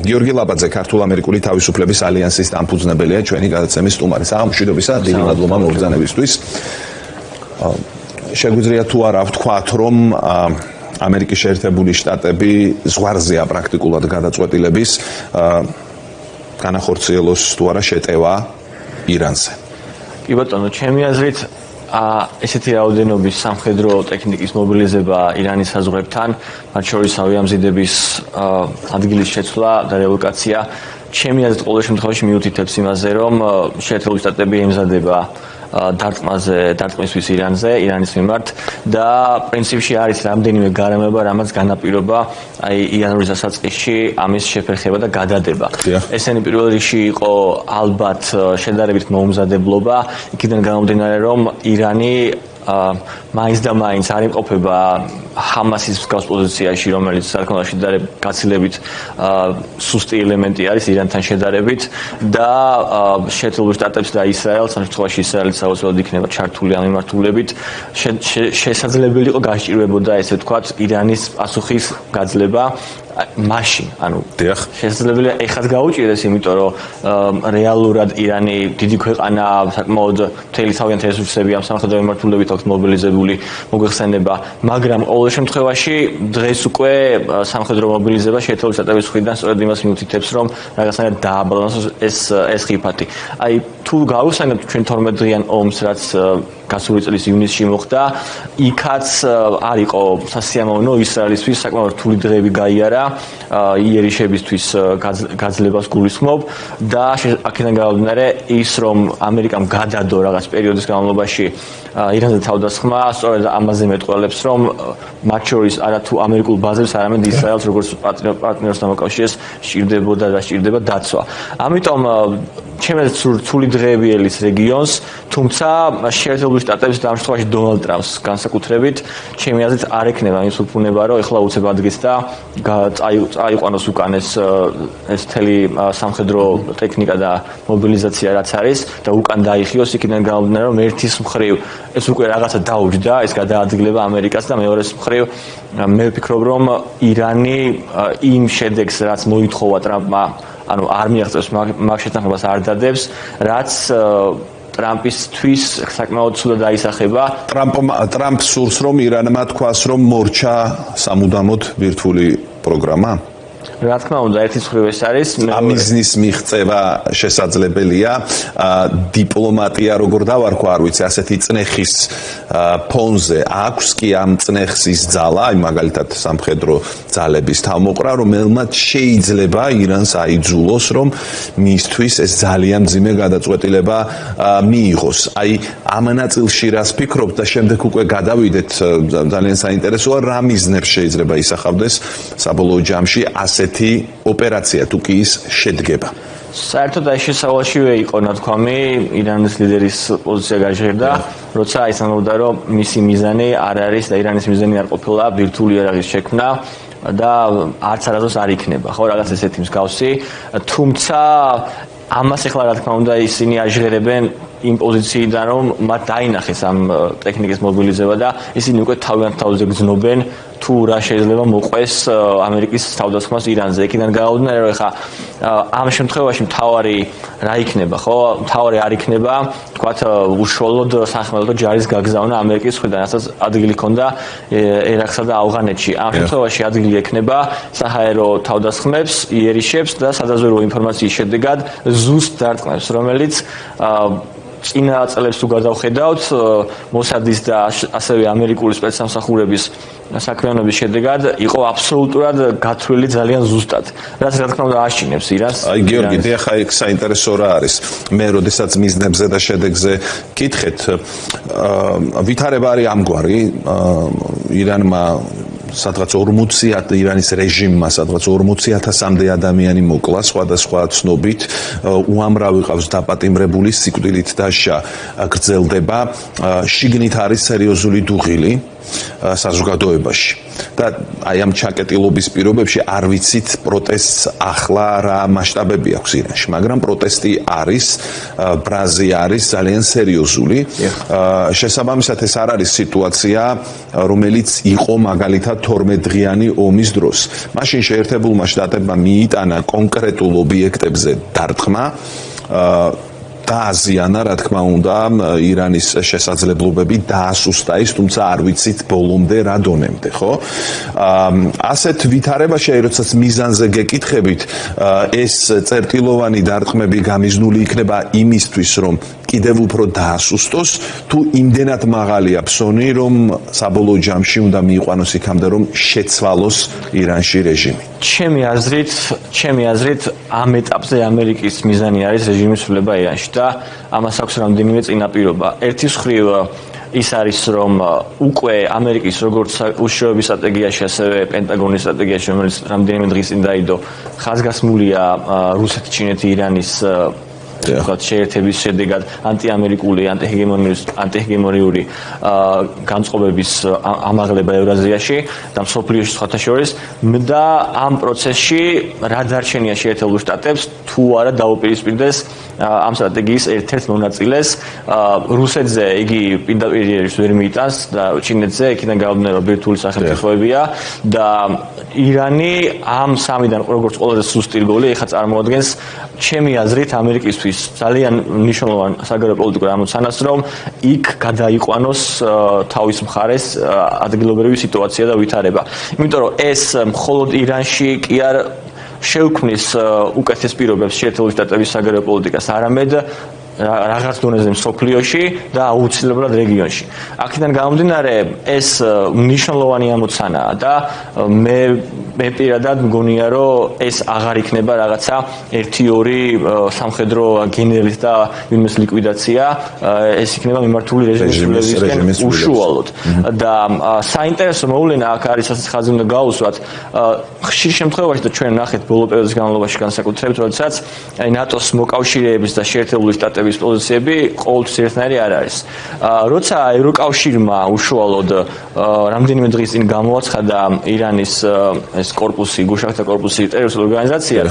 გიორგი ლაბაძე, ქართულ-ამერიკული თავისუფლების ალიანსის დამფუძნებელია, ჩვენი გადაცემის სტუმარი. საღამოშვიდობისა, დიდი მადლობა მოგზაურობისთვის. შეგვიძლია თუ არა ვთქვათ, რომ ამერიკის შეერთებული შტატები ზღვარზეა პრაქტიკულად გადაწყვეტილების განახორციელოს თუ არა შეტევა ირანზე. კი ბატონო, ჩემი აზრით ესეთი რაოდენობის სამხედრო ტექნიკის მობილიზება ირანის საზღვრებთან, მათ შორის ავიამზიდების ადგილის შეცვლა და რელოკაცია, ჩემი აზრით ყოველ შემთხვევაში მიუთითებს იმაზე, რომ შეერთებული შტატები ემზადება დარტყმისთვის ირანის მიმართ და პრინციპში არის რამდენიმე გარემოება, რამაც განაპირობა იანვრის დასაწყისში ამის შეფერხება და გადადება. ესენი პირველ რიგში იყო ალბათ შედარებით მოუმზადებლობა, იქიდან გამომდინარე, რომ ირანი მაინც და მაინც არ იმყოფება ჰამასის მსგავს პოზიციაში, რომელიც სარკმლაში გაცილებით სუსტი ელემენტი არის ირანთან შედარებით და შეერთებულ შტატებს და ისრაელს, ამ შემთხვევაში ისრაელიც აუცილებლად იქნება ჩართული ამ მიმართულებით, შესაძლებელი იყო გასჭირვებოდა, ესე ვთქვათ, ირანის პასუხის გაძლება მაშინ, ანუ შესაძლებელია ეხაც გაუჭირდეს, იმიტომ რომ რეალურად ირანი დიდი ქვეყანა, საკმაოდ მთელი თავიანთი რესურსები ამ სამხედრო მიმართულებით აქვს მობილიზებული, მოგვეხსენება, მაგრამ ყოველ შემთხვევაში დღეს უკვე სამხედრო მობილიზება შეერთებული შტატების მხრიდან სწორედ იმას მიუთითებს, რომ რაღაცნაირად დააბალანსოს ეს ხიფათი. აი, თუ გავიხსენებთ ჩვენ 12-დღიან ომს, რაც გასული წლის ივნისში მოხდა, იქაც არ იყო სასიამოვნო ისრაელისთვის საკმაოდ რთული დღეები გაიარა იერიშებისთვის გაძლებას გულისხმობ და აქედან გამომდინარე ის, რომ ამერიკამ გადადო რაღაც პერიოდის განმავლობაში ირანზე თავდასხმა, სწორედ ამაზე მეტყველებს, რომ მათ შორის არა თუ ამერიკულ ბაზებს, არამედ ისრაელს როგორც პარტნიორს დამოკავშირეს სჭირდებოდა და სჭირდება დაცვა. ამიტომ ჩემი რთული დღეები ელის რეგიონს, თუმცა შეერთებული შტატების და ამ შემთხვევაში დონალდ ტრამპს განსაკუთრებით, ჩემი აზრით არ ექნება იმის უფუნება, რომ ეხლა უცებ ადგეს და წაიყვანოს უკან ეს მთელი სამხედრო ტექნიკა და მობილიზაცია რაც არის და უკან დაიხიოს, იქიდან გამომდინარე, რომ ერთის მხრივ ეს უკვე რაღაცა დაუჯდა, ეს გადაადგილება ამერიკას და მეორეს მხრივ მე ვფიქრობ, რომ ირანი იმ შედეგს, რაც მოითხოვა ტრამპმა, ანუ არ მიაღწევს მაგ შეთანხმებას არ დადებს, რაც ტრამპისთვის საკმაოდ ცუდად აისახება. ტრამპს სურს, რომ ირანმა თქვას, რომ მორჩა სამუდამოდ ბირთვული პროგრამა? რა თქმა უნდა, ერთის მხრივ ეს არის ამიზნის მიღწევა შესაძლებელია, დიპლომატია როგორ დავარქვა, არ ვიცი, ასეთი წნეხის ფონზე აქვს კი ამ წნეხის ძალა, აი მაგალითად სამხედრო ძალების თავმოყრა, რომელმაც შეიძლება ირანს აიძულოს, რომ მისთვის ეს ძალიან მძიმე გადაწყვეტილება მიიღოს. აი ამ ნაწილში რას ფიქრობთ და შემდეგ უკვე გადავიდეთ, ძალიან საინტერესოა, რა მიზნებს შეიძლება ისახავდეს საბოლოო ჯამში ასეთი ოპერაცია თუ კი ის შედგება. საერთოდ ეს შესავალშივე იყო ნათქვამი ირანის ლიდერის პოზიცია გაჟღერდა, როცა ისამობდა, რომ მისი მიზანი არ არის და ირანის მიზანი არ ყოფილა ბირთვული იარაღის შექმნა და არც არასდროს არ იქნება, ხო, რაღაც ესეთი მსგავსი, თუმცა ამას ახლა რა თქმა უნდა ისინი აჟღერებენ იმ პოზიციიდან, რომ მათ დაინახეს ამ ტექნიკის მობილიზება და ისინი უკვე თავიანთ თავზე გრძნობენ თუ რა შეიძლება მოყვეს ამერიკის თავდასხმას ირანზე. იქიდან გამომდინარე, რომ ახლა ამ შემთხვევაში მთავარი რა იქნება, ხო? მთავარი არ იქნება, თქვათ, უშუალოდ სახმელეთო ჯარის გაგზავნა ამერიკის მხრიდან, რასაც ადგილი ჰქონდა ერაყსა და ავღანეთში. ამ შემთხვევაში ადგილი ექნება საჰაერო თავდასხმებს, იერიშებს და სადაზვერვო ინფორმაციის შედეგად ზუსტ დარტყმებს, რომელიც წინა წლებს თუ გადავხედავთ, მოსადის და ასევე ამერიკული სპეცსამსახურების საქმიანობის შედეგად იყო აბსოლუტურად გათვლილი ძალიან ზუსტად. რაც რა თქმა უნდა აშინებს ირანს. აი გიორგი, დიახ, აი საინტერესო რა არის. მე როდესაც მიზნებზე და შედეგზე კითხეთ, ვითარება არის ამგვარი, ირანმა სადღაც 40 ირანის რეჟიმმა სადღაც 40,000-მდე ადამიანი მოკლა, სხვადასხვა ცნობით, უამრავი ყავს დაპატიმრებული, სიკვდილით დასჯა გრძელდება, შიგნით არის სერიოზული დუღილი საზოგადოებაში. და აი ამ ჩაკეტილობის პირობებში არ ვიცით პროტესტს ახლა რა მასშტაბები აქვს ირანში, მაგრამ პროტესტი არის, ბრაზი არის ძალიან სერიოზული. შესაბამისად ეს არ არის სიტუაცია, რომელიც იყო მაგალითად 12 დღიანი ომის დროს. მაშინ შეერთებულმა შტატებმა მიიტანა კონკრეტულ ობიექტებზე დარტყმა დააზიანა, რა თქმა უნდა, ირანის შესაძლებლობები დაასუსტა ის, თუმცა არ ვიცით ბოლომდე რა დონემდე, ხო? ასეთ ვითარებაში, როდესაც მიზანზე გეკითხებით, ეს წერტილოვანი დარტყმები გამიზნული იქნება იმისთვის, რომ კიდევ უფრო დაასუსტოს, თუ იმდენად მაღალია ფსონი, რომ საბოლოო ჯამში უნდა მიიყვანოს იქამდე, რომ შეცვალოს ირანში რეჟიმი. ჩემი აზრით, ამ ეტაპზე ამერიკის მიზანი არის რეჟიმის ცვლილება ირანში და ამას აქვს რამდენიმე წინაპირობა. ერთის მხრივ ის არის, რომ უკვე ამერიკის როგორც უშიშროების სტრატეგიაში, ასევე პენტაგონის სტრატეგიაში, რომელიც რამდენიმე დღის წინ დაიდო, ხაზგასმულია რუსეთი, ჩინეთი, ირანის შეერთების შედეგად ანტიამერიკული, ანტიჰეგემონიური განწყობების ამაღლება ევრაზიაში და მსოფლიოში სხვათა შორის და ამ პროცესში რა დარჩენია შეერთებულ შტატებს თუ არა დაუპირისპირდეს ამ სტრატეგიის ერთ-ერთ მონაწილეს რუსეთზე იგი პირდაპირ ვერ მიიტანს და ჩინეთზე იქიდან გამომდინარე ბირთვული სახელმწიფოებია და ირანი ამ სამიდან როგორც ყველაზე სუსტი რგოლი ეხლა წარმოადგენს ჩემი აზრით ამერიკისთვის ძალიან მნიშვნელოვან საგარეო პოლიტიკურ ამოცანას, რომ იქ გადაიყვანოს თავის მხარეს ადგილობრივი სიტუაცია და ვითარება. იმიტომ რომ ეს მხოლოდ ირანში კი არ შეუქმნის უკეთეს პირობებს შეერთებული შტატების საგარეო პოლიტიკას, არამედ რაღაც დონეზე მსოფლიოში და აუცილებლად რეგიონში. აქედან გამომდინარე ეს მნიშვნელოვანი ამოცანაა და მე პირადად მგონია, რომ ეს აღარ იქნება რაღაცა 1-2 სამხედრო გენერლის და ვინმეს ლიკვიდაცია, ეს იქნება მიმართული რეჟიმისგან უშუალოდ. და საინტერესო მოვლენა აქ არის, რასაც ხაზი უნდა გაუსვათ, ხშირ შემთხვევაში და ჩვენ ნახეთ ბოლო პერიოდის განმავლობაში განსაკუთრებით, როდესაც ნატოს მოკავშირეების და შეერთებული შტატების პოზიციები ყოველთვის ერთნაირი არ არის. როცა ევროკავშირმა უშუალოდ რამდენიმე დღის წინ გამოაცხადა ირანის ეს კორპუსი, გუშაქთა კორპუსი ტერორისტულ ორგანიზაციად,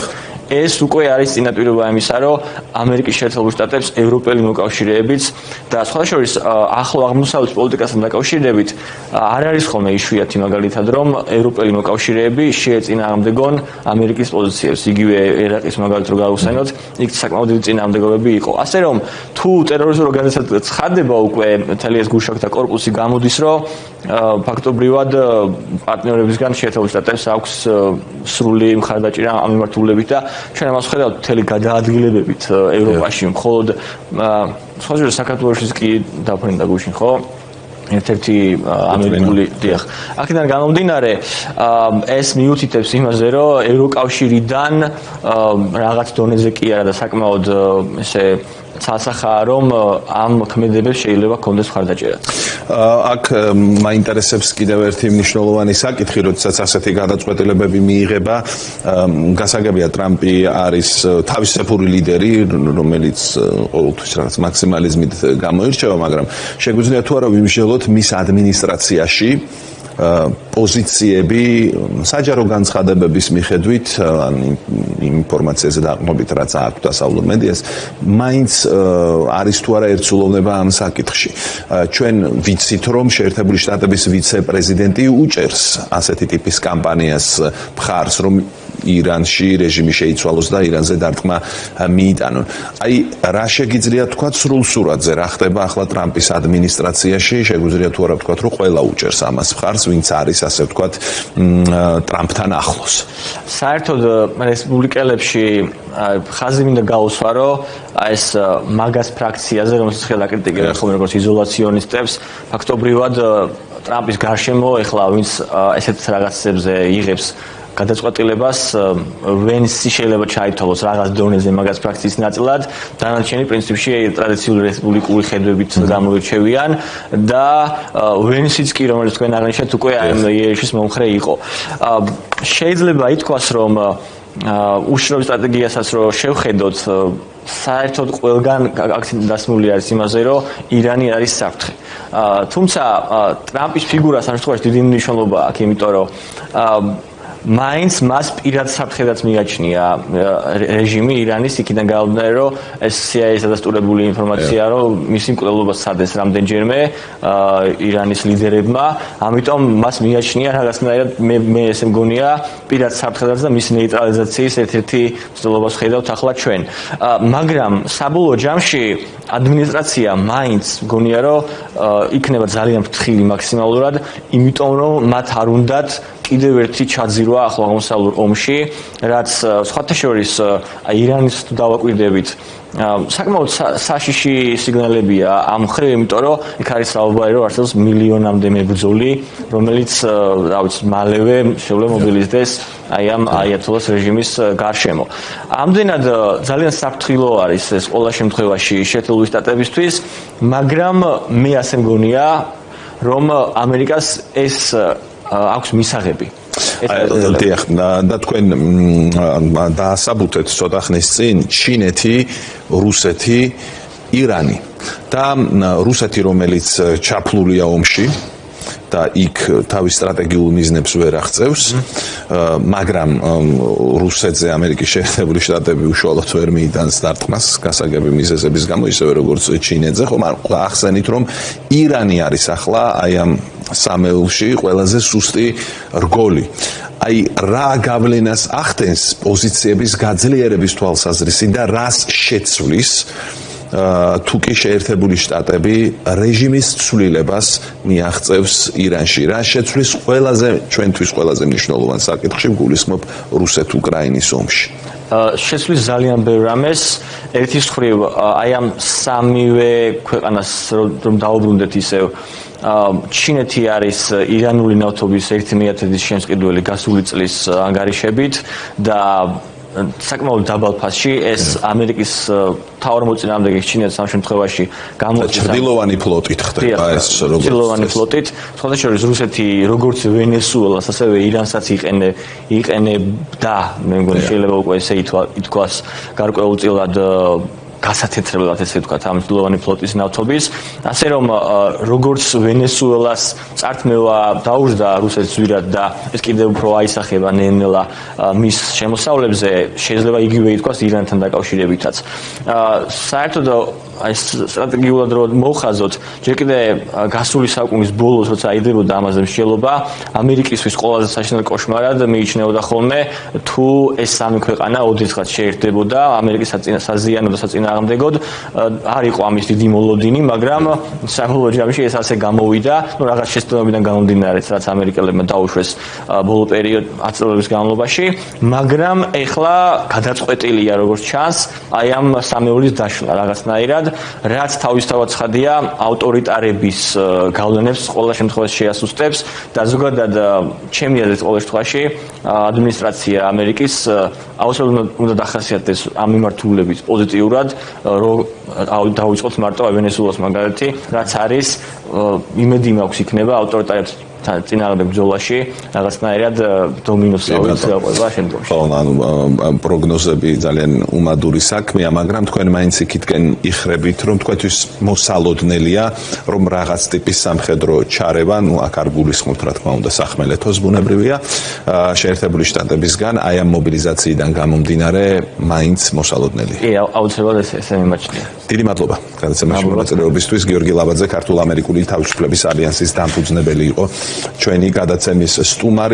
ეს უკვე არის წინაპირობა იმისა, რომ ამერიკის შეერთებულ შტატებს ევროპელი მოკავშირეებიც და სხვა შორის ახლო აღმოსავლეთის პოლიტიკასთან დაკავშირებით არ არის ხოლმე იშვიათი მაგალითად, რომ ევროპელი მოკავშირეები შეეწინააღმდეგონ ამერიკის პოზიციებს. იგივე ერაყის მაგალითად რო გავხსენოთ, იქ საკმაოდ დიდი წინააღმდეგობები იყო. ასე რომ თუ ტერორისტულ ორგანიზაციად ცხადდება უკვე მთელი ეს გუშაქთა კორპუსი, გამოდის, რომ ფაქტობრივად პარტნიორებისგან შეერთებულ შტატებს აქვს სრული მხარდაჭერა ამ მიმართულებით და ჩვენ ამას ხედავთ მთელი გადაადგილებებით ევროპაში, მხოლოდ სხვა შორის საქართველოშიც კი დაფრინდა გუშინ, ხო? ერთ-ერთი ამერიკული დიახ. აქედან გამომდინარე, ეს მიუთითებს იმაზე, რომ ევროკავშირიდან რაღაც დონეზე კი არა და საკმაოდ ესე ცალსახაა, რომ ამ ქმედებებს შეიძლება კონდეს მხარდაჭერა. აქ მაინტერესებს კიდევ ერთი მნიშვნელოვანი საკითხი, როდესაც ასეთი გადაწყვეტილებები მიიღება, გასაგებია ტრამპი არის თავისებური ლიდერი, რომელიც ყოველთვის რაღაც მაქსიმალიზმით გამოირჩევა, მაგრამ შეგვიძლია თუ არა ვიმსჯელოთ მის ადმინისტრაციაში პოზიციები საჯარო განცხადებების მიხედვით ან ინფორმაციაზე დაყრდნობით რაც აქვს დასავლურ მედიას მაინც არის თუ არა ერთსულოვნება ამ საკითხში. ჩვენ ვიცით, რომ შეერთებული შტატების ვიცე-პრეზიდენტი უჭერს ასეთი ტიპის კამპანიას მხარს, რომ ირანში რეჟიმი შეიცვალოს და ირანზე დარტყმა მიიტანონ. აი, რა შეგიძლია თქვა სრულ სურათზე, რა ხდება ახლა ტრამპის ადმინისტრაციაში, შეგვიძლია თუ არა ვთქვათ, რომ ყველა უჭერს ამას მხარს, ვინც არის ასე ვთქვათ, ტრამპთან ახლოს. საერთოდ რესპუბლიკელებში ხაზი მინდა გაუსვა, რომ ეს მაგას ფრაქციაზე, რომელსაც ხელა კრიტიკებენ ხოლმე როგორც იზოლაციონისტებს, ფაქტობრივად ტრამპის გარშემო ეხლა ვინც ესეთ რაღაცებზე იღებს გადაწყვეტილებას, ვენსი შეიძლება ჩაითვალოს რაღაც დონეზე მაგას ფრაქციის ნაწილად, დანარჩენი პრინციპში ტრადიციული რესპუბლიკური ხედვებით გამოირჩევიან და ვენსიც კი, რომელიც თქვენ აღნიშნეთ, უკვე ამ იერიში მომხრე იყო. შეიძლება ითქვას, რომ უშიშროების სტრატეგიასაც რო შევხედოთ, საერთოდ ყველგან აქცენტი დასმული არის იმაზე, რომ ირანი არის საფრთხე. თუმცა ტრამპის ფიგურას ამ შემთხვევაში დიდი მნიშვნელობა აქვს, იმიტომ რომ მაინც მას პირად საფრთხედაც მიაჩნია რეჟიმი ირანის იქიდან გამომდინარე, რომ ეს CIA-ს დადასტურებული ინფორმაცია, რომ მისი მკვლელობა სცადეს რამდენჯერმე ირანის ლიდერებმა, ამიტომ მას მიაჩნია რაღაცნაირად მე ესე მგონია პირად საფრთხედაც და მის ნეიტრალიზაციის ერთ-ერთი მცდელობას ხედავთ ახლა ჩვენ. მაგრამ საბოლოო ჯამში ადმინისტრაცია მაინც მგონია, რომ იქნება ძალიან ფრთხილი მაქსიმალურად, იმიტომ რომ მათ არ უნდათ კიდევ ერთი ჩაძირვა ახლო-აღმოსავლურ ომში, რაც სხვათა შორის ირანის თუ დავაკვირდებით, საკმაოდ საშიში სიგნალებია ამ მხრივ, იმიტომ რომ იქ არის რაობარი, რომ არსებობს მილიონამდე მებრძოლი, რომელიც, რა ვიცი, მალევე შეუძლია მობილიზდეს აი ამ აიათოლას რეჟიმის გარშემო. ამდენად ძალიან საფრთხილო არის ეს ყველა შემთხვევაში შეერთებული შტატებისთვის, მაგრამ მე ასე მგონია, რომ ამერიკას ეს აქვს მისაღები. და თქვენ დაასაბუთეთ ცოტა ხნის წინ ჩინეთი, რუსეთი, ირანი და რუსეთი, რომელიც ჩაფლულია ომში და იქ თავის სტრატეგიულ მიზნებს ვერ აღწევს, მაგრამ რუსეთზე ამერიკის შეერთებული შტატები უშუალოდ ვერ მიიტანს დარტყმას გასაგები მიზეზების გამო, ისევე როგორც ჩინეთზე, ხომ ახსენით, რომ ირანი არის ახლა აი ამ სამეულში ყველაზე სუსტი რგოლი. აი რა გავლენას ახდენს პოზიციების გაძლიერების თვალსაზრისით და რას შეცვლის თუ კი შეერთებული შტატები რეჟიმის ცვლილებას მიაღწევს ირანში. რა შეცვლის ჩვენთვის ყველაზე მნიშვნელოვან საკითხში გულისხმობ რუსეთ-უკრაინის ომში. შეცვლის ძალიან ბევრ რამეს. ერთის მხრივ აი ამ სამივე ქვეყანას რომ დაუბრუნდეთ ისევ ჩინეთი არის ირანული ნავთობის 1/1000 შემსყიდველი გასული წლის ანგარიშებით და საკმაოდ დაბალ ფასში ეს ამერიკის მთავარ მოწინააღმდეგეს ჩინეთს ამ შემთხვევაში გამოწვევს ჭრდილოვანი ფლოტით ხდება ეს როგორც ჭრდილოვანი ფლოტით სხვათა შორის რუსეთი როგორც ვენესუელას ასევე ირანსაც იყენებდა მე მგონი შეიძლება უკვე ესე ითქვას გარკვეულწილად გასათეთრებლად ესე ვთქვათ ამ ჭრდილოვანი ფლოტის ნავთობის ასე რომ როგორც ვენესუელას წართმევა დაუждდა რუსეთს ზვირად და ეს კიდევ უფრო აისახება ნელ-ნელა მის შემოსავლებზე შეიძლება იგივე ითქვას ირანთან დაკავშირებითაც საერთოდ აი სტრატეგიულად რო მოვხაზოთ ჯერ კიდე გასული საუკუნის ბოლოს როცა აიდებოდა ამაზე მსჯელობა ამერიკისთვის ყველაზე საშინელ კოშმარად მიიჩნეოდა ხოლმე თუ ეს სამი ქვეყანა ოდესღაც შეერთდებოდა ამერიკის საზიანო და საწინააღმდეგოდ არ იყო ამის დიდი მოლოდინი მაგრამ საბოლოო ჯამში ეს ასე გამოვიდა ნუ რაღაც შეცდომებიდან გამომდინარეც რაც ამერიკელებმა დაუშვეს ბოლო პერიოდ 10 წლების განმავლობაში მაგრამ ეხლა გადაწყვეტილია როგორც ჩანს აი ამ სამეულის დაშლა რაღაცნაირად რაც თავისთავად ცხადია ავტორიტარების გავლენებს ყველა შემთხვევაში შეასუსტებს და ზოგადად ჩემი აზრით ყოველ შემთხვევაში ადმინისტრაცია ამერიკის აუცილებლად უნდა დახასიათდეს ამ მიმართულებით პოზიტიურად რომ დავიწყოთ მარტო ვენესუელას მაგალითი რაც არის იმედი მაქვს იქნება ავტორიტარებს წინააღმდეგ ბრძოლაში რაღაცნაირად დომინოს წაუწყება შემდგომში. ხო, ანუ პროგნოზები ძალიან უმადური საქმეა, მაგრამ თქვენ მაინც იქითკენ იხრებით, რომ თქვენთვის მოსალოდნელია, რომ რაღაც ტიპის სამხედრო ჩარევა, ნუ აქ არ გულისხმობთ, რა თქმა უნდა, სახმელეთოს ბუნებრივია, შეერთებული შტატებისგან აი ამ მობილიზაციიდან გამომდინარე, მაინც მოსალოდნელია. კი, აუცილებლად ესე მიმაჩნია. დიდი მადლობა გადაცემაში მონაწილეობისთვის. გიორგი ლაბაძე, ქართულ-ამერიკული თავისუფლების ალიანსის დამფუძნებელი იყო ჩვენი გადაცემის სტუმარი.